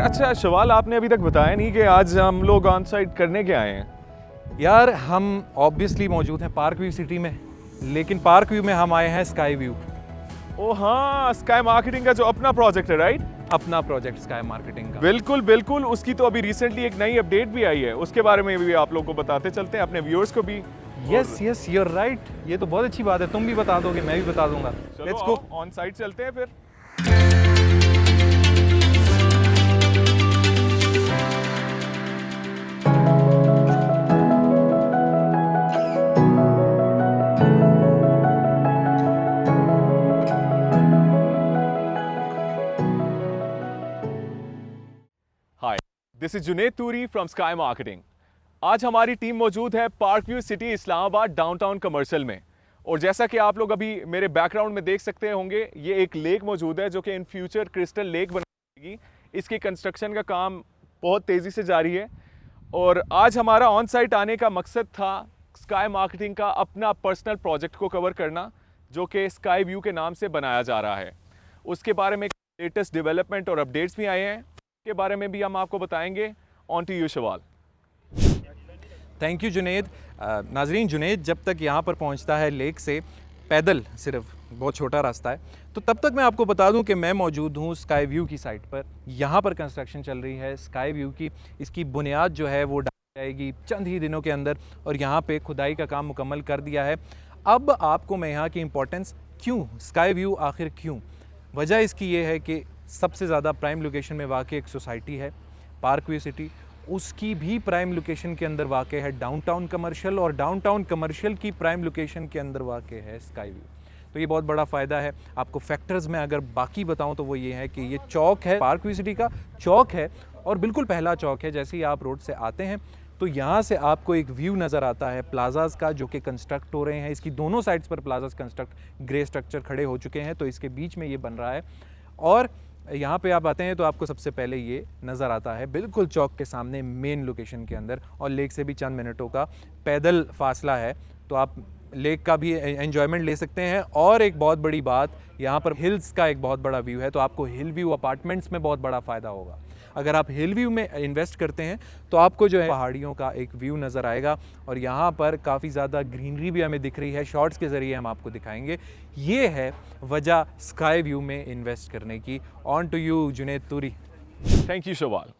अच्छा शवाल, आपने अभी तक बताया नहीं कि आज हम लोग ऑन साइट करने के आए हैं। यार हम ऑब्वियसली मौजूद हैं पार्क व्यू सिटी में, लेकिन पार्क व्यू में हम आए हैं स्काई व्यू, ओ हाँ, स्काई मार्केटिंग का जो अपना प्रोजेक्ट है, राइट? अपना प्रोजेक्ट स्काई मार्केटिंग का। बिल्कुल बिल्कुल, उसकी तो अभी रिसेंटली एक नई अपडेट भी आई है, उसके बारे में भी आप लोगों को बताते चलते हैं, अपने व्यूअर्स को भी। Yes yes you are right, ये तो बहुत अच्छी बात है, तुम भी बता दोगे मैं भी बता दूंगा। लेट्स गो, ऑन साइट चलते हैं फिर। Hi, this is Junaid Turi from Sky Marketing. आज हमारी टीम मौजूद है Park View City Islamabad downtown commercial में। और जैसा कि आप लोग अभी मेरे बैकग्राउंड में देख सकते होंगे, ये एक लेक मौजूद है जो कि इन फ्यूचर क्रिस्टल लेक बनेगी। इसकी कंस्ट्रक्शन का काम बहुत तेज़ी से जारी है। और आज हमारा ऑन साइट आने का मकसद था स्काई मार्केटिंग का अपना पर्सनल प्रोजेक्ट को कवर करना, जो कि स्काई व्यू के नाम से बनाया जा रहा है। उसके बारे में लेटेस्ट डेवलपमेंट और अपडेट्स भी आए हैं, के बारे में भी हम आपको बताएंगे। On to you Shawal. Thank you Junaid. नाजरीन, जुनेद जब तक यहाँ पर पहुँचता है लेक से पैदल, सिर्फ बहुत छोटा रास्ता है, तो तब तक मैं आपको बता दूं कि मैं मौजूद हूँ स्काई व्यू की साइट पर। यहाँ पर कंस्ट्रक्शन चल रही है स्काई व्यू की। इसकी बुनियाद जो है वो डाली जाएगी चंद ही दिनों के अंदर, और यहाँ पे खुदाई का काम मुकम्मल कर दिया है। अब आपको मैं यहाँ की इम्पोर्टेंस, क्यों स्काई व्यू, आखिर क्यों, वजह इसकी ये है कि सबसे ज़्यादा प्राइम लोकेशन में वाक़ एक सोसाइटी है पार्क व्यू सिटी, उसकी भी प्राइम लोकेशन के अंदर वाक़ है डाउनटाउन कमर्शियल, और डाउनटाउन कमर्शियल की प्राइम लोकेशन के अंदर वाक़ है स्काई व्यू। तो ये बहुत बड़ा फ़ायदा है आपको। फैक्टर्स में अगर बाकी बताऊं तो वो ये है कि ये चौक है, पार्क व्यू सिटी का चौक है, और बिल्कुल पहला चौक है। जैसे ही आप रोड से आते हैं तो यहाँ से आपको एक व्यू नज़र आता है प्लाजाज़ का, जो कि कंस्ट्रक्ट हो रहे हैं। इसकी दोनों साइड्स पर प्लाजाज़ कंस्ट्रक्ट, ग्रे स्ट्रक्चर खड़े हो चुके हैं, तो इसके बीच में ये बन रहा है। और यहाँ पे आप आते हैं तो आपको सबसे पहले ये नज़र आता है बिल्कुल चौक के सामने मेन लोकेशन के अंदर, और लेक से भी चंद मिनटों का पैदल फासला है, तो आप लेक का भी एंजॉयमेंट ले सकते हैं। और एक बहुत बड़ी बात, यहाँ पर हिल्स का एक बहुत बड़ा व्यू है, तो आपको हिल व्यू अपार्टमेंट्स में बहुत बड़ा फ़ायदा होगा। अगर आप हिल व्यू में इन्वेस्ट करते हैं तो आपको जो है पहाड़ियों का एक व्यू नज़र आएगा, और यहाँ पर काफ़ी ज़्यादा ग्रीनरी भी हमें दिख रही है। शॉर्ट्स के ज़रिए हम आपको दिखाएंगे। ये है वजह स्काई व्यू में इन्वेस्ट करने की। On to you Junaid Turi. Thank you Shawal.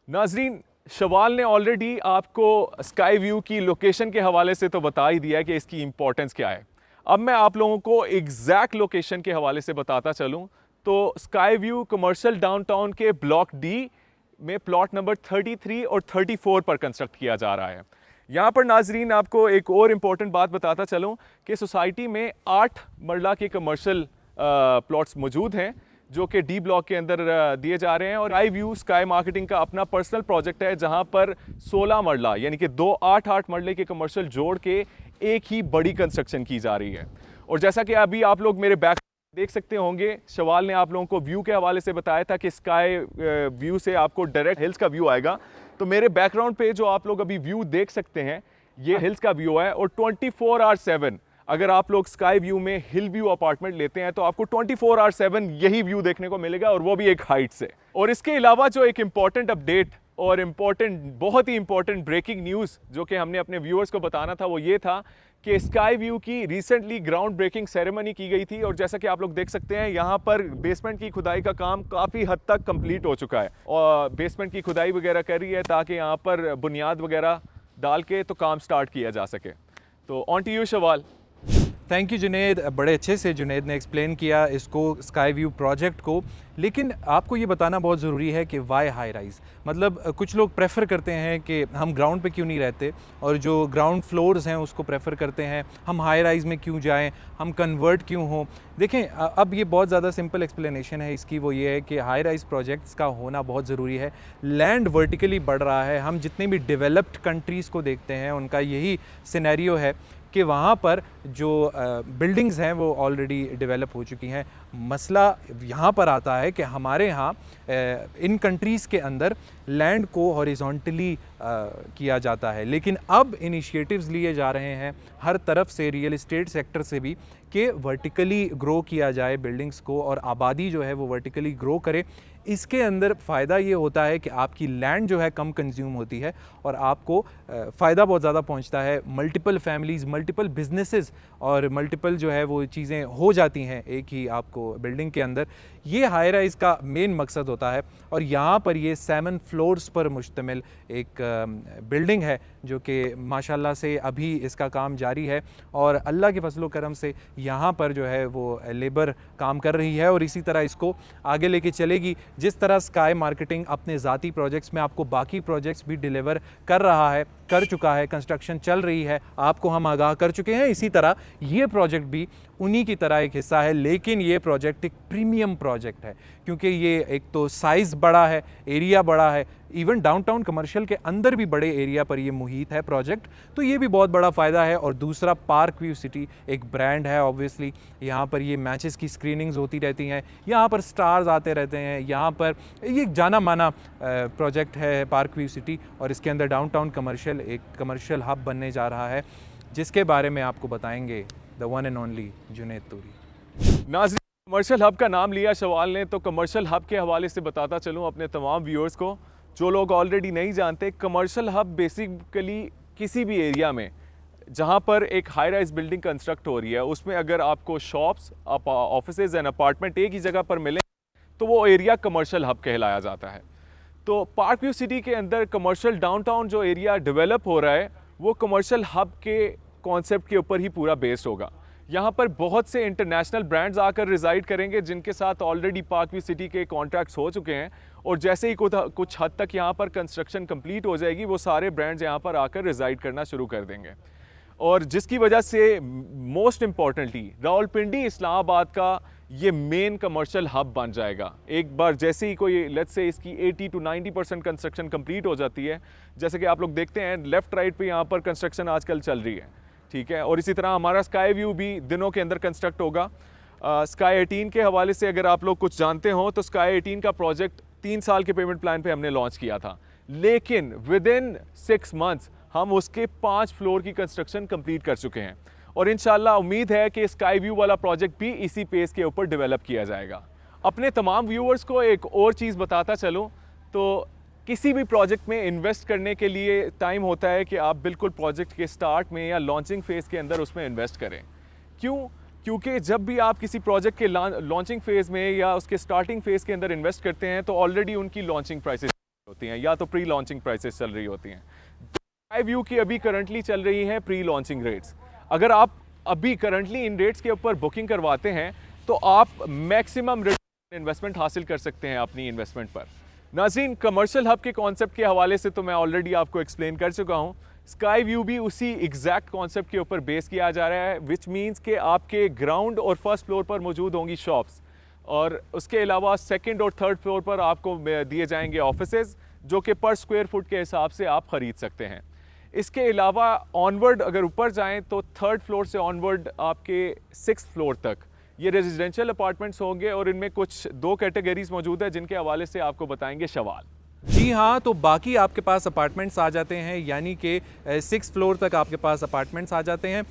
नाजरीन, शवाल ने ऑलरेडी आपको स्काई व्यू की लोकेशन के हवाले से तो बता ही दिया है कि इसकी इंपॉर्टेंस क्या है। अब मैं आप लोगों को एग्जैक्ट लोकेशन के हवाले से बताता चलूं तो स्काई व्यू कमर्शियल डाउनटाउन के ब्लॉक डी में प्लॉट नंबर 33 और 34 पर कंस्ट्रक्ट किया जा रहा है। यहाँ पर नाजरीन आपको एक और इम्पॉर्टेंट बात बताता चलूँ कि सोसाइटी में 8 मरला के कमर्शियल प्लॉट्स मौजूद हैं, जो कि डी ब्लॉक के अंदर दिए जा रहे हैं। और स्काई व्यू स्काई मार्केटिंग का अपना पर्सनल प्रोजेक्ट है, जहां पर 16 मरला यानी कि 2 8-8 मरले के कमर्शियल जोड़ के एक ही बड़ी कंस्ट्रक्शन की जा रही है। और जैसा कि अभी आप लोग मेरे बैक देख सकते होंगे, शवाल ने आप लोगों को व्यू के हवाले से बताया था कि स्काई व्यू से आपको डायरेक्ट हिल्स का व्यू आएगा। तो मेरे बैकग्राउंड पे जो आप लोग अभी व्यू देख सकते हैं, ये हिल्स का व्यू है। और 24/7 अगर आप लोग स्काई व्यू में हिल व्यू अपार्टमेंट लेते हैं तो आपको 24/7 यही व्यू देखने को मिलेगा, और वो भी एक हाइट से। और इसके अलावा जो एक इम्पॉर्टेंट अपडेट और बहुत ही इंपॉर्टेंट ब्रेकिंग न्यूज़ जो कि हमने अपने व्यूअर्स को बताना था, वो ये था कि स्काई व्यू की रिसेंटली ग्राउंड ब्रेकिंग सेरेमनी की गई थी। और जैसा कि आप लोग देख सकते हैं, यहाँ पर बेसमेंट की खुदाई का काम काफ़ी हद तक कंप्लीट हो चुका है, और बेसमेंट की खुदाई वगैरह कर रही है ताकि यहाँ पर बुनियाद वगैरह डाल के तो काम स्टार्ट किया जा सके। तो on to you Shawal. Thank you Junaid, बड़े अच्छे से जुनेद ने एक्सप्लेन किया इसको, स्काई व्यू प्रोजेक्ट को। लेकिन आपको ये बताना बहुत ज़रूरी है कि वाई हाई राइज़, मतलब कुछ लोग प्रेफर करते हैं कि हम ग्राउंड पे क्यों नहीं रहते, और जो ग्राउंड फ्लोर्स हैं उसको प्रेफर करते हैं, हम हाई राइज़ में क्यों जाएं, हम कन्वर्ट क्यों हों। देखें, अब ये बहुत ज़्यादा सिंपल एक्सप्लेनेशन है इसकी, वो ये है कि हाई राइज़ प्रोजेक्ट्स का होना बहुत ज़रूरी है। लैंड वर्टिकली बढ़ रहा है। हम जितने भी डेवलप्ड कंट्रीज़ को देखते हैं, उनका यही सिनेरियो है कि वहाँ पर जो बिल्डिंग्स हैं वो ऑलरेडी डेवलप हो चुकी हैं। मसला यहाँ पर आता है कि हमारे यहाँ इन कंट्रीज़ के अंदर लैंड को हॉरिजॉन्टली किया जाता है, लेकिन अब इनिशिएटिव्स लिए जा रहे हैं हर तरफ से, रियल एस्टेट सेक्टर से भी, कि वर्टिकली ग्रो किया जाए बिल्डिंग्स को, और आबादी जो है वो वर्टिकली ग्रो करे। इसके अंदर फ़ायदा ये होता है कि आपकी लैंड जो है कम कंज्यूम होती है और आपको फ़ायदा बहुत ज़्यादा पहुंचता है। मल्टीपल फैमिलीज़, मल्टीपल बिजनेसेस और मल्टीपल जो है वो चीज़ें हो जाती हैं एक ही आपको बिल्डिंग के अंदर। ये हाई राइज़ का मेन मकसद होता है। और यहाँ पर ये 7 फ्लोर्स पर मुश्तमिल एक बिल्डिंग है जो कि माशाल्लाह से अभी इसका काम जारी है और अल्लाह के फजलो करम से यहाँ पर जो है वो लेबर काम कर रही है और इसी तरह इसको आगे लेके चलेगी। जिस तरह स्काई मार्केटिंग अपने ज़ाती प्रोजेक्ट्स में आपको बाकी प्रोजेक्ट्स भी डिलीवर कर रहा है, कर चुका है, कंस्ट्रक्शन चल रही है, आपको हम आगाह कर चुके हैं, इसी तरह ये प्रोजेक्ट भी उन्हीं की तरह एक हिस्सा है। लेकिन ये प्रोजेक्ट एक प्रीमियम प्रोजेक्ट है क्योंकि ये एक तो साइज़ बड़ा है, एरिया बड़ा है, इवन डाउनटाउन कमर्शियल के अंदर भी बड़े एरिया पर ये मुहित है प्रोजेक्ट, तो ये भी बहुत बड़ा फ़ायदा है। और दूसरा, पार्क व्यू सिटी एक ब्रांड है ऑब्वियसली, यहाँ पर ये मैचेस की स्क्रीनिंग्स होती रहती हैं, यहाँ पर स्टार्स आते रहते हैं, यहाँ पर ये जाना माना प्रोजेक्ट है पार्क व्यू सिटी। और इसके अंदर डाउनटाउन कमर्शियल एक कमर्शियल हब बनने जा रहा है जिसके बारे में आपको बताएंगे the one and only Junaid Turi. नाज़रीन, कमर्शियल हब का नाम लिया शवाल ने, तो कमर्शियल हब के हवाले से बताता चलूँ अपने तमाम व्यूअर्स को जो लोग ऑलरेडी नहीं जानते। कमर्शियल हब बेसिकली किसी भी एरिया में जहाँ पर एक हाई राइज बिल्डिंग कंस्ट्रक्ट हो रही है उसमें अगर आपको शॉप्स, ऑफिसेज एंड अपार्टमेंट एक ही जगह पर मिले तो वो एरिया कमर्शियल हब कहलाया जाता है। तो पार्क व्यू सिटी के अंदर कमर्शियल डाउनटाउन जो एरिया डेवलप हो रहा है वो कमर्शियल हब के कॉन्सेप्ट के ऊपर ही पूरा बेस्ड होगा। यहाँ पर बहुत से इंटरनेशनल ब्रांड्स आकर रिजाइड करेंगे जिनके साथ ऑलरेडी पार्क व्यू सिटी के कॉन्ट्रैक्ट्स हो चुके हैं और जैसे ही कुछ हद तक यहाँ पर कंस्ट्रक्शन कंप्लीट हो जाएगी वो सारे ब्रांड्स यहाँ पर आकर रिजाइड करना शुरू कर देंगे। और जिसकी वजह से मोस्ट इम्पॉर्टेंटली रावलपिंडी इस्लामाबाद का ये मेन कमर्शियल हब बन जाएगा। एक बार जैसे ही कोई लेट्स से इसकी 80 to 90% कंस्ट्रक्शन कंप्लीट हो जाती है, जैसे कि आप लोग देखते हैं लेफ्ट राइट पे यहाँ पर कंस्ट्रक्शन आजकल चल रही है, ठीक है। और इसी तरह हमारा स्काई व्यू भी दिनों के अंदर कंस्ट्रक्ट होगा। स्काई 18 के हवाले से अगर आप लोग कुछ जानते हो तो स्काई 18 का प्रोजेक्ट 3 साल के पेमेंट प्लान पे हमने लॉन्च किया था, लेकिन विद इन 6 मंथ्स हम उसके 5 फ्लोर की कंस्ट्रक्शन कंप्लीट कर चुके हैं और इंशाल्लाह उम्मीद है कि स्काई व्यू वाला प्रोजेक्ट भी इसी पेस के ऊपर डेवलप किया जाएगा। अपने तमाम व्यूअर्स को एक और चीज़ बताता चलूँ तो किसी भी प्रोजेक्ट में इन्वेस्ट करने के लिए टाइम होता है कि आप बिल्कुल प्रोजेक्ट के स्टार्ट में या लॉन्चिंग फेज़ के अंदर उसमें इन्वेस्ट करें। क्यों? क्योंकि जब भी आप किसी प्रोजेक्ट के लॉन्चिंग फेज़ में या उसके स्टार्टिंग फेज़ के अंदर इन्वेस्ट करते हैं तो ऑलरेडी उनकी लॉन्चिंग प्राइसेस होती हैं या तो प्री लॉन्चिंग प्राइसेस चल रही होती हैं। स्काई व्यू की अभी करंटली चल रही हैं प्री लॉन्चिंग रेट्स। अगर आप अभी करंटली इन रेट्स के ऊपर बुकिंग करवाते हैं तो आप मैक्सिमम रिटर्न इन्वेस्टमेंट हासिल कर सकते हैं अपनी इन्वेस्टमेंट पर। नाज़रीन, कमर्शियल हब के कॉन्सेप्ट के हवाले से तो मैं ऑलरेडी आपको एक्सप्लेन कर चुका हूँ। स्काई व्यू भी उसी एग्जैक्ट कॉन्सेप्ट के ऊपर बेस किया जा रहा है, विच मीन्स कि आपके ग्राउंड और फर्स्ट फ्लोर पर मौजूद होंगी शॉप्स और उसके अलावा सेकंड और थर्ड फ्लोर पर आपको दिए जाएंगे ऑफिसेज जो कि पर स्क्वायर फुट के हिसाब से आप ख़रीद सकते हैं। इसके अलावा ऑनवर्ड अगर ऊपर जाएं तो थर्ड फ्लोर से ऑनवर्ड आपके 6th फ्लोर तक ये रेजिडेंशियल अपार्टमेंट्स होंगे और इनमें कुछ 2 कैटेगरीज मौजूद है जिनके हवाले से आपको बताएंगे शवाल। जी हाँ, तो बाकी आपके पास अपार्टमेंट्स आ जाते हैं, यानी कि 6th फ्लोर तक आपके पास अपार्टमेंट्स आ जाते हैं।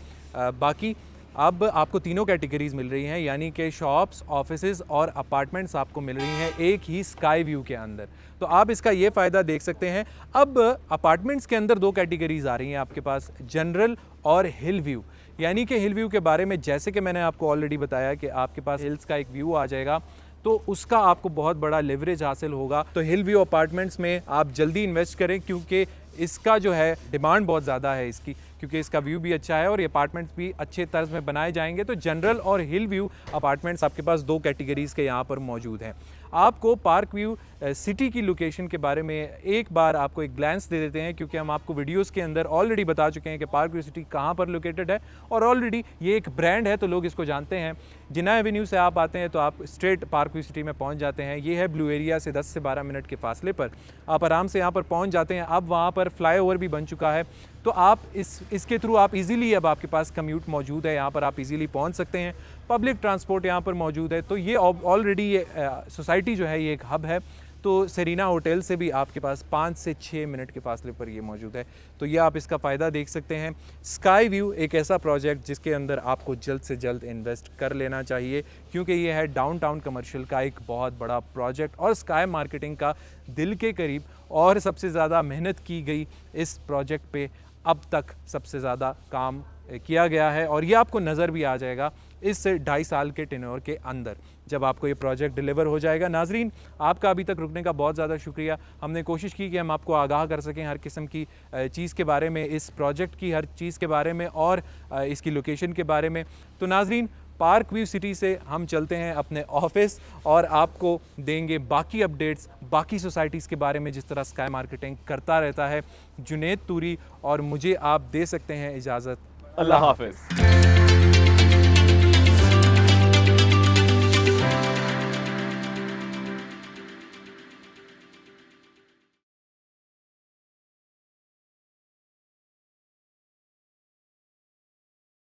बाकी अब आपको तीनों कैटेगरीज मिल रही हैं, यानी कि शॉप्स, ऑफिसेज और अपार्टमेंट्स आपको मिल रही हैं एक ही स्काई व्यू के अंदर। तो आप इसका ये फ़ायदा देख सकते हैं। अब अपार्टमेंट्स के अंदर 2 कैटेगरीज आ रही हैं आपके पास, जनरल और हिल व्यू। यानी कि हिल व्यू के बारे में जैसे कि मैंने आपको ऑलरेडी बताया कि आपके पास हिल्स का एक व्यू आ जाएगा तो उसका आपको बहुत बड़ा लेवरेज हासिल होगा। तो हिल व्यू अपार्टमेंट्स में आप जल्दी इन्वेस्ट करें क्योंकि इसका जो है डिमांड बहुत ज़्यादा है इसकी, क्योंकि इसका व्यू भी अच्छा है और ये अपार्टमेंट्स भी अच्छे तर्ज में बनाए जाएंगे। तो जनरल और हिल व्यू अपार्टमेंट्स आपके पास 2 कैटेगरीज़ के यहाँ पर मौजूद हैं। आपको पार्क व्यू सिटी की लोकेशन के बारे में एक बार आपको एक ग्लैंस दे देते हैं, क्योंकि हम आपको वीडियोस के अंदर ऑलरेडी बता चुके हैं कि पार्क व्यू सिटी कहाँ पर लोकेटेड है और ऑलरेडी ये एक ब्रांड है तो लोग इसको जानते हैं। जिना एवेन्यू से आप आते हैं तो आप स्ट्रेट पार्क व्यू सिटी में पहुँच जाते हैं। ये है ब्लू एरिया से 10 से 12 मिनट के फासले पर आप आराम से यहाँ पर पहुँच जाते हैं। अब वहाँ पर फ्लाईओवर भी बन चुका है तो आप इसके थ्रू आप इजीली, अब आपके पास कम्यूट मौजूद है, यहाँ पर आप इजीली पहुँच सकते हैं। पब्लिक ट्रांसपोर्ट यहाँ पर मौजूद है। तो ये ऑलरेडी ये सोसाइटी जो है ये एक हब है। तो सेरीना होटल से भी आपके पास 5 से 6 मिनट के फासले पर ये मौजूद है। तो ये आप इसका फ़ायदा देख सकते हैं। स्काई व्यू एक ऐसा प्रोजेक्ट जिसके अंदर आपको जल्द से जल्द इन्वेस्ट कर लेना चाहिए, क्योंकि ये है डाउनटाउन कमर्शियल का एक बहुत बड़ा प्रोजेक्ट और स्काई मार्केटिंग का दिल के करीब। और सबसे ज़्यादा मेहनत की गई इस प्रोजेक्ट पे, अब तक सबसे ज़्यादा काम किया गया है और ये आपको नज़र भी आ जाएगा इस 2.5 साल के टेन्योर के अंदर जब आपको ये प्रोजेक्ट डिलीवर हो जाएगा। नाजरीन, आपका अभी तक रुकने का बहुत ज़्यादा शुक्रिया। हमने कोशिश की कि हम आपको आगाह कर सकें हर किस्म की चीज़ के बारे में, इस प्रोजेक्ट की हर चीज़ के बारे में और इसकी लोकेशन के बारे में। तो नाजरीन, पार्क व्यू सिटी से हम चलते हैं अपने ऑफिस और आपको देंगे बाकी अपडेट्स बाकी सोसाइटीज़ के बारे में जिस तरह स्काई मार्केटिंग करता रहता है जुनैद तूरी। और मुझे आप दे सकते हैं इजाज़त। अल्लाह हाफ़िज़।